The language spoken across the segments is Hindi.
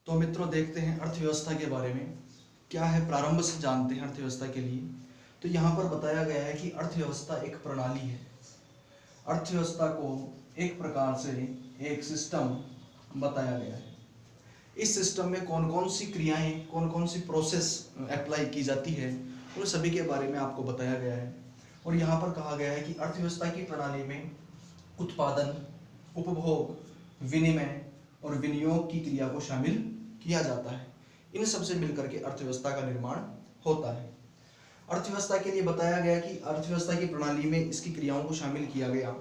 तो मित्रों देखते हैं अर्थव्यवस्था के बारे में। क्या है, प्रारंभ से जानते हैं अर्थव्यवस्था के लिए। तो यहाँ पर बताया गया है कि अर्थव्यवस्था एक प्रणाली है। अर्थव्यवस्था को एक प्रकार से एक सिस्टम बताया गया है। इस सिस्टम में कौन कौन सी क्रियाएं, कौन कौन सी प्रोसेस अप्लाई की जाती है, उन सभी के बारे में आपको बताया गया है। और यहाँ पर कहा गया है कि अर्थव्यवस्था की प्रणाली में उत्पादन, उपभोग, विनिमय और विनियोग की क्रिया को शामिल किया जाता है। इन सबसे मिलकर के अर्थव्यवस्था का निर्माण होता है। अर्थव्यवस्था के लिए बताया गया कि अर्थव्यवस्था की प्रणाली में इसकी क्रियाओं को शामिल किया गया।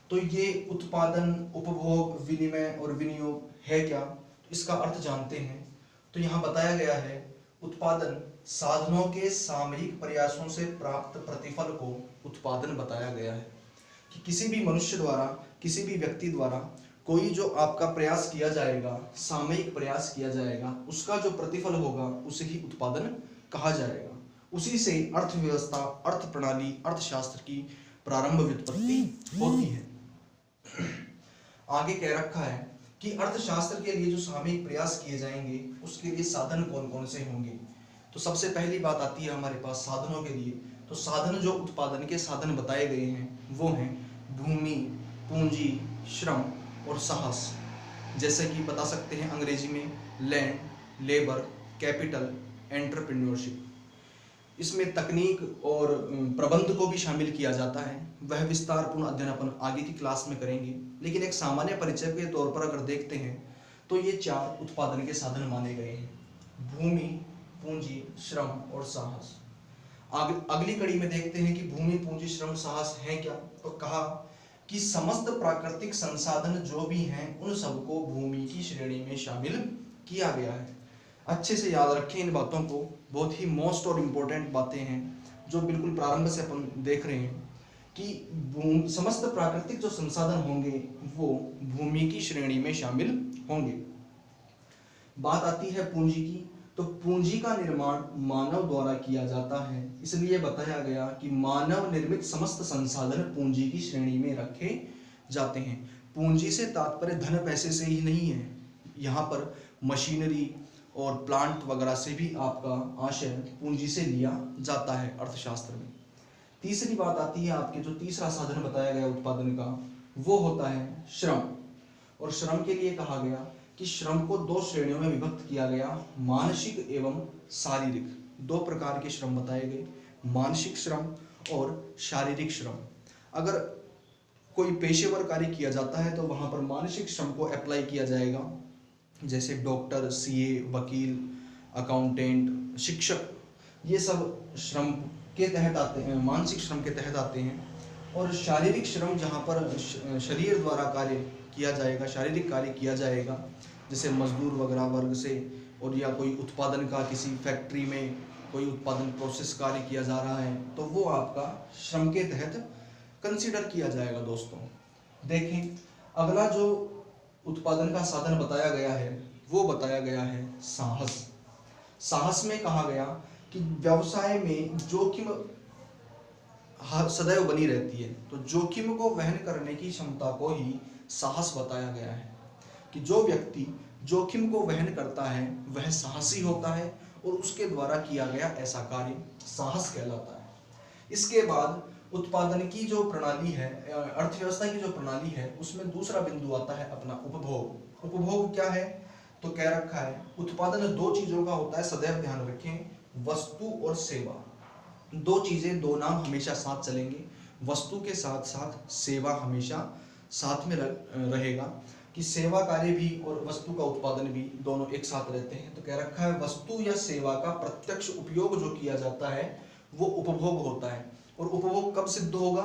तो ये उत्पादन, उपभोग, विनिमय और विनियोग है क्या, तो इसका अर्थ जानते हैं। तो यहाँ बताया गया है, उत्पादन साधनों के सामयिक प्रयासों से प्राप्त प्रतिफल को उत्पादन बताया गया है। कि किसी भी मनुष्य द्वारा, किसी भी व्यक्ति द्वारा कोई जो आपका प्रयास किया जाएगा, सामयिक प्रयास किया जाएगा, उसका जो प्रतिफल होगा उसे ही उत्पादन कहा जाएगा। उसी से अर्थव्यवस्था, अर्थ प्रणाली, अर्थशास्त्र की प्रारंभ व्युत्पत्ति होती है। आगे कह रखा है कि अर्थशास्त्र के लिए जो सामयिक प्रयास किए जाएंगे उसके लिए साधन कौन कौन से होंगे। तो सबसे पहली बात आती है हमारे पास साधनों के लिए। तो साधन, जो उत्पादन के साधन बताए गए हैं वो हैं भूमि, पूंजी, श्रम और साहस। जैसे कि बता सकते हैं अंग्रेजी में लैंड, लेबर, कैपिटल, एंटरप्रेन्योरशिप। इसमें तकनीक और प्रबंध को भी शामिल किया जाता है। वह विस्तारपूर्ण अध्ययन अपन आगे की क्लास में करेंगे, लेकिन एक सामान्य परिचय के तौर पर अगर देखते हैं तो ये चार उत्पादन के साधन माने गए हैं: भूमि, पूंजी, श्रम और साहस। अगली कड़ी में देखते हैं कि भूमि, पूंजी, श्रम, साहस है क्या। तो कहा कि समस्त प्राकृतिक संसाधन जो भी हैं उन सबको भूमि की श्रेणी में शामिल किया गया है। अच्छे से याद रखें इन बातों को, बहुत ही मोस्ट और इम्पोर्टेंट बातें हैं जो बिल्कुल प्रारंभ से अपन देख रहे हैं कि समस्त प्राकृतिक जो संसाधन होंगे वो भूमि की श्रेणी में शामिल होंगे। बात आती है पूंजी की। तो पूंजी का निर्माण मानव द्वारा किया जाता है, इसलिए बताया गया कि मानव निर्मित समस्त संसाधन पूंजी की श्रेणी में रखे जाते हैं। पूंजी से तात्पर्य धन पैसे से ही नहीं है, यहाँ पर मशीनरी और प्लांट वगैरह से भी आपका आशय पूंजी से लिया जाता है अर्थशास्त्र में। तीसरी बात आती है आपके, जो तीसरा साधन बताया गया उत्पादन का वो होता है श्रम। और श्रम के लिए कहा गया कि श्रम को दो श्रेणियों में विभक्त किया गया, मानसिक एवं शारीरिक। दो प्रकार के श्रम बताए गए, मानसिक श्रम और शारीरिक श्रम। अगर कोई पेशेवर कार्य किया जाता है तो वहां पर मानसिक श्रम को अप्लाई किया जाएगा, जैसे डॉक्टर, सीए, वकील, अकाउंटेंट, शिक्षक, ये सब श्रम के तहत आते हैं, मानसिक श्रम के तहत आते हैं। और शारीरिक श्रम जहाँ पर शरीर द्वारा कार्य किया जाएगा, शारीरिक कार्य किया जाएगा, जैसे मजदूर वगैरह वर्ग से, और या कोई उत्पादन का, किसी फैक्ट्री में कोई उत्पादन प्रोसेस कार्य किया जा रहा है तो वो आपका श्रम के तहत कंसीडर किया जाएगा। दोस्तों देखें, अगला जो उत्पादन का साधन बताया गया है वो बताया गया है साहस। साहस में कहा गया कि व्यवसाय में जोखिम सदैव बनी रहती है, तो जोखिम को वहन करने की क्षमता को ही साहस बताया गया है। कि जो व्यक्ति जोखिम को वहन करता है वह साहसी होता है और उसके द्वारा किया गया ऐसा कार्य साहस कहलाता है। इसके बाद उत्पादन की जो प्रणाली है, अर्थव्यवस्था की जो प्रणाली है, उसमें दूसरा बिंदु आता है अपना उपभोग। उपभोग क्या है, तो कह रखा है उत्पादन दो चीजों का होता है, सदैव ध्यान रखें, वस्तु और सेवा। दो चीजें, दो नाम हमेशा साथ चलेंगे, वस्तु के साथ साथ सेवा हमेशा साथ में रहेगा। कि सेवा कार्य भी और वस्तु का उत्पादन भी दोनों एक साथ रहते हैं। तो कह रखा है वस्तु या सेवा का प्रत्यक्ष उपयोग जो किया जाता है वो उपभोग होता है। और उपभोग कब सिद्ध होगा,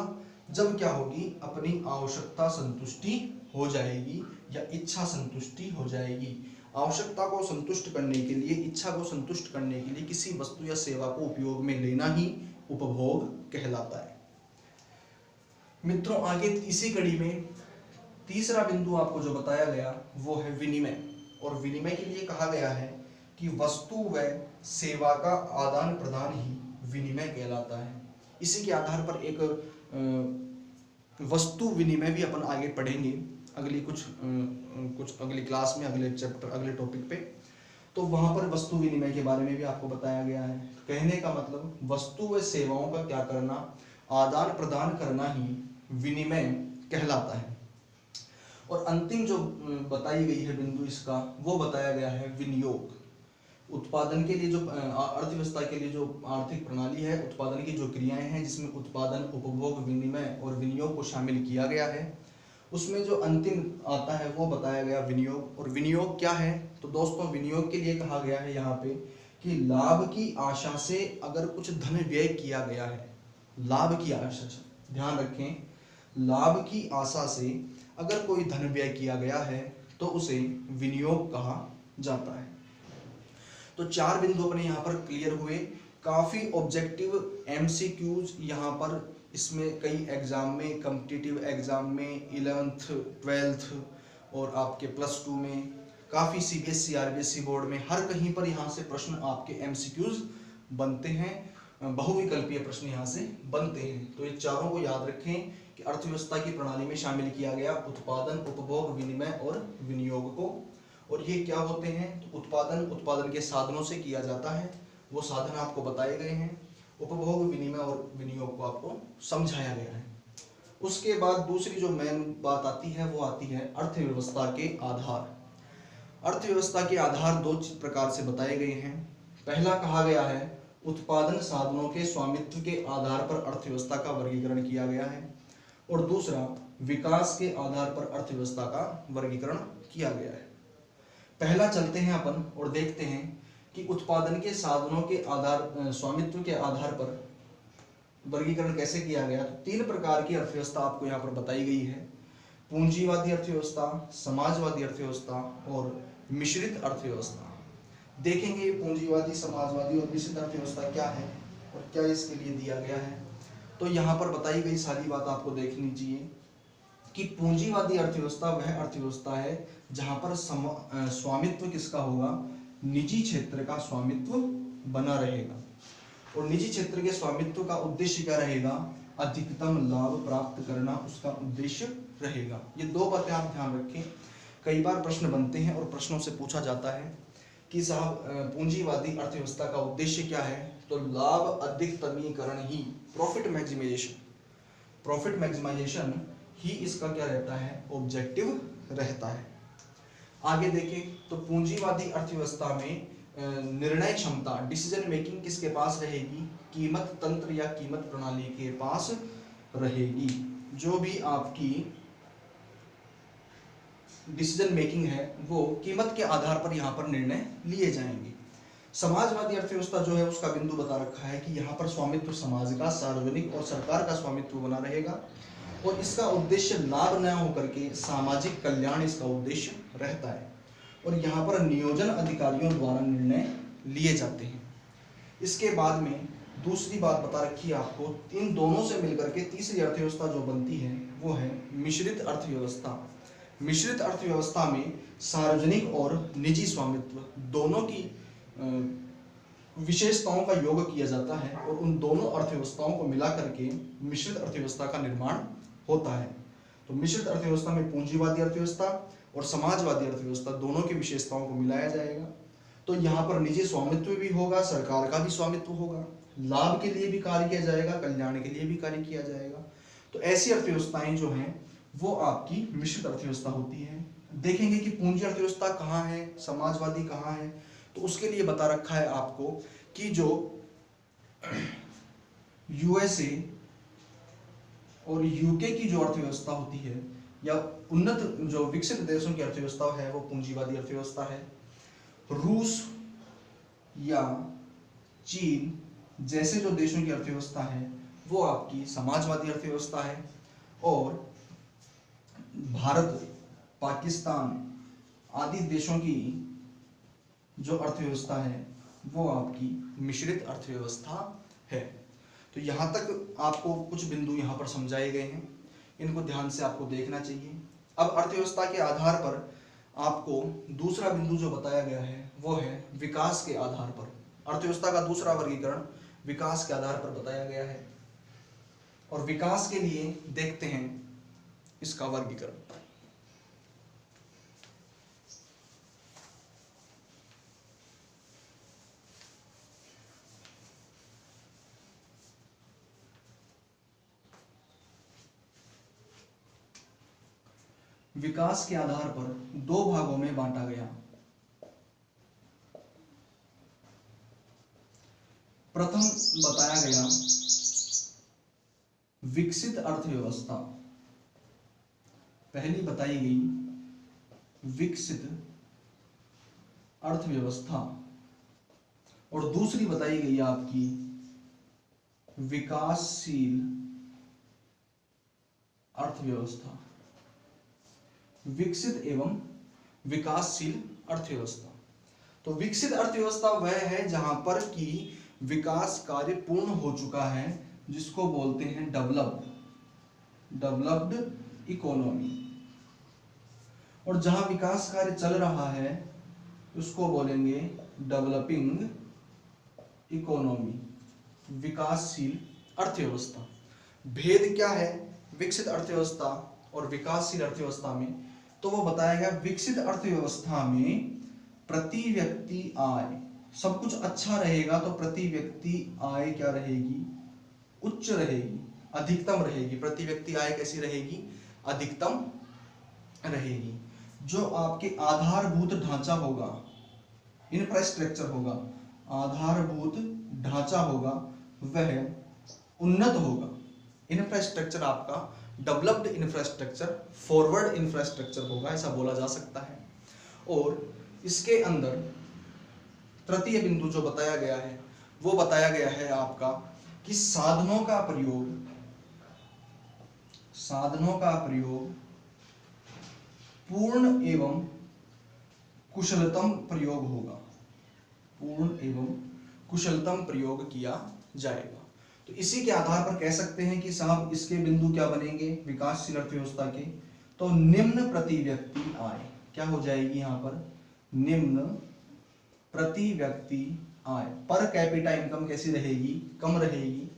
जब क्या होगी, अपनी आवश्यकता संतुष्टि हो जाएगी या इच्छा संतुष्टि हो जाएगी। आवश्यकता को संतुष्ट करने के लिए, इच्छा को संतुष्ट करने के लिए किसी वस्तु या सेवा को उपयोग में लेना ही उपभोग कहलाता है। मित्रों आगे इसी कड़ी में तीसरा बिंदु आपको जो बताया गया वो है विनिमय। और विनिमय के लिए कहा गया है कि वस्तु व सेवा का आदान प्रदान ही विनिमय कहलाता है। इसी के आधार पर एक वस्तु विनिमय भी अपन आगे पढ़ेंगे अगली कुछ अगली क्लास में, अगले चैप्टर, अगले टॉपिक पे। तो वहां पर वस्तु विनिमय के बारे में भी आपको बताया गया है। कहने का मतलब वस्तु व सेवाओं का क्या करना, आदान प्रदान करना ही विनिमय कहलाता है। और अंतिम जो बताई गई है बिंदु इसका, वो बताया गया है विनियोग। उत्पादन के लिए जो अर्थव्यवस्था के लिए जो आर्थिक प्रणाली है, उत्पादन की जो क्रियाएं हैं जिसमें उत्पादन, उपभोग, विनिमय और विनियोग को शामिल किया गया है, उसमें जो अंतिम आता है वो बताया गया विनियोग। और विनियोग क्या है, तो दोस्तों विनियोग के लिए कहा गया है यहाँ पे कि लाभ की आशा से अगर कुछ धन व्यय किया गया है, लाभ की आशा से, ध्यान रखें, लाभ की आशा से अगर कोई धन व्यय किया गया है तो उसे विनियोग कहा जाता है। तो 4 बिंदु अपने यहाँ पर क्लियर हुए। काफ़ी ऑब्जेक्टिव MCQs यहाँ पर इसमें कई एग्जाम में, कॉम्पिटिटिव एग्जाम में, 11th 12th और आपके +2 में, काफ़ी CBSE RBSE बोर्ड में, हर कहीं पर यहाँ से प्रश्न आपके MCQs बनते हैं, बहुविकल्पीय प्रश्न यहाँ से बनते हैं। तो ये चारों को याद रखें कि अर्थव्यवस्था की प्रणाली में शामिल किया गया उत्पादन, उपभोग, विनिमय और विनियोग को। और ये क्या होते हैं, तो उत्पादन के साधनों से किया जाता है, वो साधन आपको बताए गए हैं। उपभोग, विनिमय और विनियोग को आपको समझाया गया है। उसके बाद दूसरी जो मेन बात आती है वो आती है अर्थव्यवस्था के आधार। अर्थव्यवस्था के आधार 2 प्रकार से बताए गए हैं। पहला कहा गया है उत्पादन साधनों के स्वामित्व के आधार पर अर्थव्यवस्था का वर्गीकरण किया गया है, और दूसरा विकास के आधार पर अर्थव्यवस्था का वर्गीकरण किया गया है। पहला चलते हैं अपन और देखते हैं कि उत्पादन के साधनों के आधार, स्वामित्व के आधार पर वर्गीकरण कैसे किया गया। तो 3 प्रकार की अर्थव्यवस्था आपको यहाँ पर बताई गई है, पूंजीवादी अर्थव्यवस्था, समाजवादी अर्थव्यवस्था और मिश्रित अर्थव्यवस्था। देखेंगे पूंजीवादी, समाजवादी और मिश्रित अर्थव्यवस्था क्या है और क्या इसके लिए दिया गया है। तो यहाँ पर बताई गई सारी बात आपको देखनी चाहिए कि पूंजीवादी अर्थव्यवस्था वह अर्थव्यवस्था है जहां पर स्वामित्व किसका होगा, निजी क्षेत्र का स्वामित्व बना रहेगा। और निजी क्षेत्र के स्वामित्व का उद्देश्य क्या रहेगा, अधिकतम लाभ प्राप्त करना उसका उद्देश्य रहेगा। ये 2 बातें आप ध्यान रखें। कई बार प्रश्न बनते हैं और प्रश्नों से पूछा जाता है कि साहब पूंजीवादी अर्थव्यवस्था का उद्देश्य क्या है, तो लाभ अधिकतमीकरण ही, प्रॉफिट मैक्सिमाइजेशन ही इसका क्या रहता है, ऑब्जेक्टिव रहता है। आगे देखें तो पूंजीवादी अर्थव्यवस्था में निर्णय क्षमता, डिसीजन मेकिंग किसके पास रहेगी, कीमत तंत्र या कीमत प्रणाली के पास रहेगी। जो भी आपकी डिसीजन मेकिंग है वो कीमत के आधार पर यहाँ पर निर्णय लिए जाएंगे। समाजवादी अर्थव्यवस्था जो है उसका बिंदु बता रखा है कि यहाँ पर स्वामित्व समाज का, सार्वजनिक और सरकार का स्वामित्व बना रहेगा, और इसका उद्देश्य लाभ न होकर के सामाजिक कल्याण इसका उद्देश्य रहता है। और यहाँ पर नियोजन अधिकारियों द्वारा निर्णय लिए जाते हैं। इसके बाद में दूसरी बात बता रखी है आपको, इन दोनों से मिलकर के तीसरी अर्थव्यवस्था जो बनती है वो है मिश्रित अर्थव्यवस्था। मिश्रित अर्थव्यवस्था में सार्वजनिक और निजी स्वामित्व दोनों की विशेषताओं का योग किया जाता है, और उन दोनों अर्थव्यवस्थाओं को मिला करके मिश्रित अर्थव्यवस्था का निर्माण होता है। तो मिश्रित अर्थव्यवस्था में पूंजीवादी अर्थव्यवस्था और समाजवादी अर्थव्यवस्था दोनों की विशेषताओं को मिलाया जाएगा। तो यहाँ पर निजी स्वामित्व भी होगा, सरकार का भी स्वामित्व होगा, लाभ के लिए भी कार्य किया जाएगा, कल्याण के लिए भी कार्य किया जाएगा। तो ऐसी अर्थव्यवस्थाएं जो हैं वो आपकी मिश्रित अर्थव्यवस्था होती है। देखेंगे कि पूंजी अर्थव्यवस्था कहाँ है, समाजवादी कहाँ है, तो उसके लिए बता रखा है आपको कि जो USA और UK की जो अर्थव्यवस्था होती है, या उन्नत जो विकसित देशों की अर्थव्यवस्था है वो पूंजीवादी अर्थव्यवस्था है। रूस या चीन जैसे जो देशों की अर्थव्यवस्था है वो आपकी समाजवादी अर्थव्यवस्था है, और भारत, पाकिस्तान आदि देशों की जो अर्थव्यवस्था है वो आपकी मिश्रित अर्थव्यवस्था है। तो यहाँ तक आपको कुछ बिंदु यहाँ पर समझाए गए हैं, इनको ध्यान से आपको देखना चाहिए। अब अर्थव्यवस्था के आधार पर आपको दूसरा बिंदु जो बताया गया है वो है विकास के आधार पर। अर्थव्यवस्था का दूसरा वर्गीकरण विकास के आधार पर बताया गया है, और विकास के लिए देखते हैं इसका वर्गीकरण। विकास के आधार पर दो भागों में बांटा गया। प्रथम बताया गया विकसित अर्थव्यवस्था, पहली बताई गई विकसित अर्थव्यवस्था और दूसरी बताई गई आपकी विकासशील अर्थव्यवस्था। विकसित एवं विकासशील अर्थव्यवस्था। तो विकसित अर्थव्यवस्था वह है जहां पर कि विकास कार्य पूर्ण हो चुका है, जिसको बोलते हैं डेवलप्ड इकोनॉमी। और जहां विकास कार्य चल रहा है उसको बोलेंगे डेवलपिंग इकोनॉमी, विकासशील अर्थव्यवस्था। भेद क्या है विकसित अर्थव्यवस्था और विकासशील अर्थव्यवस्था में? तो वो बताया गया विकसित अर्थव्यवस्था में प्रति व्यक्ति आय, सब कुछ अच्छा रहेगा तो प्रति व्यक्ति आय क्या रहेगी? उच्च रहेगी, अधिकतम रहेगी। प्रति व्यक्ति आय कैसी रहेगी? अधिकतम रहेगी। जो आपके आधारभूत ढांचा होगा, इंफ्रास्ट्रक्चर होगा, आधारभूत ढांचा होगा, वह उन्नत होगा। इंफ्रास्ट्रक्चर आपका डेवलप्ड इंफ्रास्ट्रक्चर, फॉरवर्ड इंफ्रास्ट्रक्चर होगा, ऐसा बोला जा सकता है। और इसके अंदर तृतीय बिंदु जो बताया गया है वो बताया गया है आपका कि साधनों का प्रयोग पूर्ण एवं कुशलतम प्रयोग होगा, पूर्ण एवं कुशलतम प्रयोग किया जाएगा। तो इसी के आधार पर कह सकते हैं कि साहब इसके बिंदु क्या बनेंगे विकासशील अर्थव्यवस्था के? तो निम्न प्रति व्यक्ति आय क्या हो जाएगी यहाँ पर? निम्न प्रति व्यक्ति आय, पर कैपिटा इनकम कैसी रहेगी? कम रहेगी।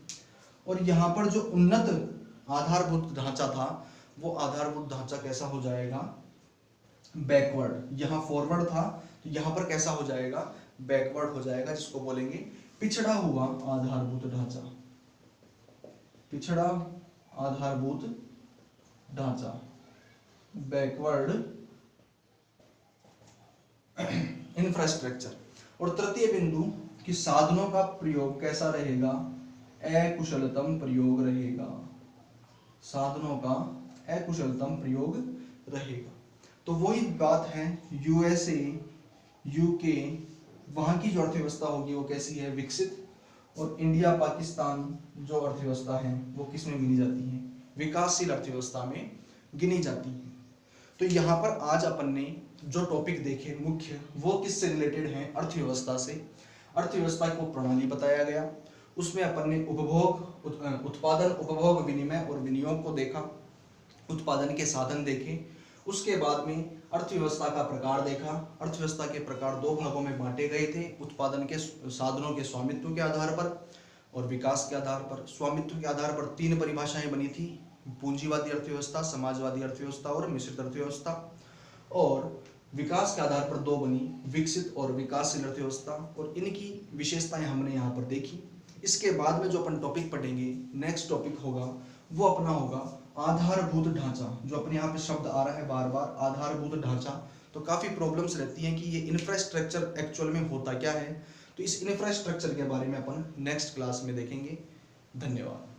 और यहाँ पर जो उन्नत आधारभूत ढांचा था वो आधारभूत ढांचा कैसा हो जाएगा? बैकवर्ड। यहाँ फॉरवर्ड था तो यहाँ पर कैसा हो जाएगा? बैकवर्ड हो जाएगा, जिसको बोलेंगे पिछड़ा हुआ आधारभूत ढांचा, पिछड़ा आधारभूत ढांचा, बैकवर्ड इंफ्रास्ट्रक्चर। और तृतीय बिंदु कि साधनों का प्रयोग कैसा रहेगा? अकुशलतम प्रयोग रहेगा, साधनों का अकुशलतम प्रयोग रहेगा। तो वही बात है यूएसए, यूके, वहां की जो अर्थव्यवस्था होगी वो कैसी है? विकसित। और इंडिया पाकिस्तान जो अर्थव्यवस्था है वो किस में गिनी जाती है? विकासशील अर्थव्यवस्था में गिनी जाती है। तो यहाँ पर आज अपन ने जो टॉपिक देखे मुख्य, वो किससे रिलेटेड हैं? अर्थव्यवस्था से। अर्थव्यवस्था को प्रणाली बताया गया, उसमें अपन ने उत्पादन, उपभोग, विनिमय और विनियोग को देखा, उत्पादन के साधन देखे। उसके बाद में अर्थव्यवस्था का प्रकार देखा। अर्थव्यवस्था के प्रकार दो भागों में बांटे गए थे, उत्पादन के साधनों के स्वामित्व के आधार पर और विकास के आधार पर। स्वामित्व के आधार पर तीन परिभाषाएं बनी थी, पूंजीवादी अर्थव्यवस्था, समाजवादी अर्थव्यवस्था और मिश्रित अर्थव्यवस्था। और विकास के आधार पर दो बनी, विकसित और विकासशील अर्थव्यवस्था। और इनकी विशेषताएं हमने यहाँ पर देखी। इसके बाद में जो अपन टॉपिक पढ़ेंगे, नेक्स्ट टॉपिक होगा वो अपना होगा आधारभूत ढांचा। जो अपने यहाँ पे शब्द आ रहा है बार बार, आधारभूत ढांचा। तो काफ़ी प्रॉब्लम्स रहती हैं कि ये इंफ्रास्ट्रक्चर एक्चुअल में होता क्या है। तो इस इंफ्रास्ट्रक्चर के बारे में अपन नेक्स्ट क्लास में देखेंगे। धन्यवाद।